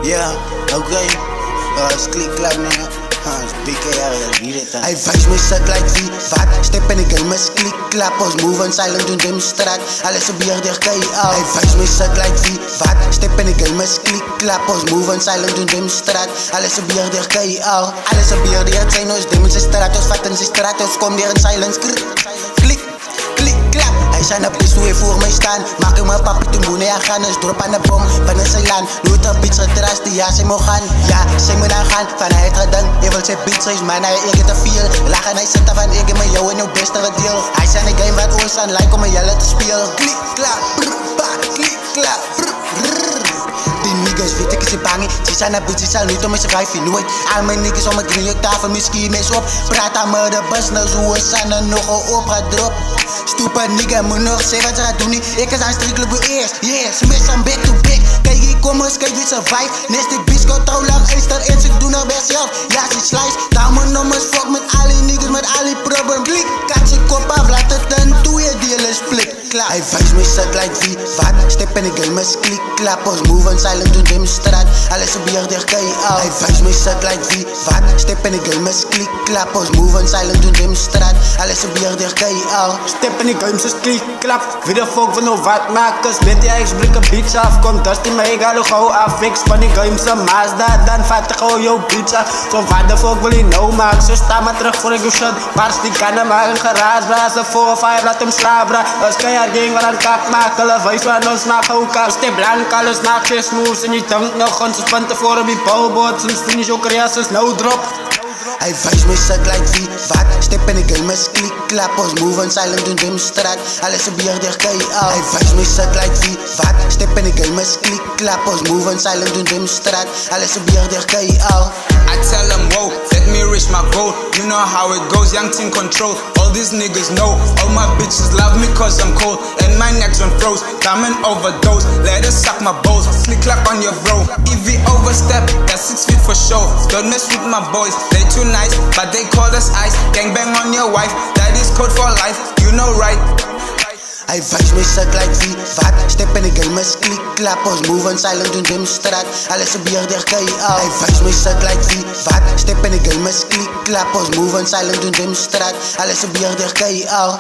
Yeah, okay. It's click clap, nigga. It's BKR, wie dit dan? Hij wijst me zak like wie, wat? Step in de game is klik klap. Ons move en silent doen dem straat. Alles op hier dicht kan je al. Hij wijst me zak like wie, wat? Step in de game is klik klap. Ons move en silent doen dem straat. Alles op hier dicht kan je al. Alles op hier dicht zijn ons dem in zijn straat. Ons vatten zijn straat. Ons kom hier in silence. Klik, klik, klap. Hij zijn op best hoe hij voor mij staan. Maak hem mijn papi toen boenen gaan. Dus drop aan de bom binnen zijn land. Nooit een beats getrast, ja, zij moet gaan. Ja, zij moet aan gaan. Van hij het gedaan, hij wil zijn beats reis, man, hij eet te veel. Lachen hij zit van ik met jou in jouw beste deel. Hij zijn een game wat ons aan lijkt om een jelle te spelen. Klik, klap, brr, bak, klik, klap, brr, brr. Die niggas weet ik is bang. Ze zijn een bitch, ze zijn niet om ze vijf nooit. Al mijn niggas om mijn knieën tafel, misschien is op. Praat aan me de bus, nou zo is aan er nog op gaat drop. Stupid nigga, moet nog zeggen wat ze gaat doen niet. Ik is aan strikelijk voor eerst, yeah, ze mis aan back to back. Kijk hier kom eens, kijk wie survive. Nest die bitch, go trouw lang, ijster en ze doen er best zelf. Ja, ze slice, daar mijn nummers, fuck met al die niggas, met al die problem. Klik, kat ze kop af, laat het een toeie deel is split. Hij wijst me zak like wie, wat? Step in de game is klik, klap. Ons move en silent doen dem straat. Alles op hier dicht kan je al. Hij wijst me zak like wie, wat? Step in de game is klik, klap. Ons move en silent doen dem straat. Alles op hier dicht kan je al. Step in de game is klik, klap. Wie de fuck van nou wat makers? Weet je, ik blik een beats af. Komt dusty maar ik haal gauw af. Fix van die game is een Mazda. Dan vat ik gauw jouw beats af. Zo wat de fuck wil je nou maken? Zo sta maar terug voor ik doe shit. Pars die kan hem maar een garage blazen. 4 of 5 laat hem slabra. Als kan je ding wat aan kap maken. Wijs van ons naar gauw kap. Step blank, alles naar 6 moves. En je denkt nog ons punten voor op die bouwboot. Soms finish ook reacties, no drop. Hij wijst me zak like wie, wat? Step in de game is klik, klap. Ons move en silent doen dem straat. Alles op hier dicht kan je al. Hij wijst me zak like wie, wat? Step in de game is klik, klap. Ons move en silent doen dem straat. Alles op hier dicht kan je al. I tell them, whoa, let me reach my goal. You know how it goes, young team control. All these niggas know, all my bitches love me cause I'm cold. And my neck's on froze, diamond overdose. Let us suck my balls, click clap on your bro. If we overstep, that's 6 feet for sure. Don't mess with my boys, they too nice, but they call us ice. Gang bang on your wife, that is code for life, you know right. Hij wijst me zak like wie, wat? Step in de game is klik, klap. Ons move en silent doen dem straat. Alles op hier dicht kan je al. Hij wijst me zak like wie, wat? Step in de game is klik, klap. Ons move en silent doen dem straat. Alles op hier dicht kan je al.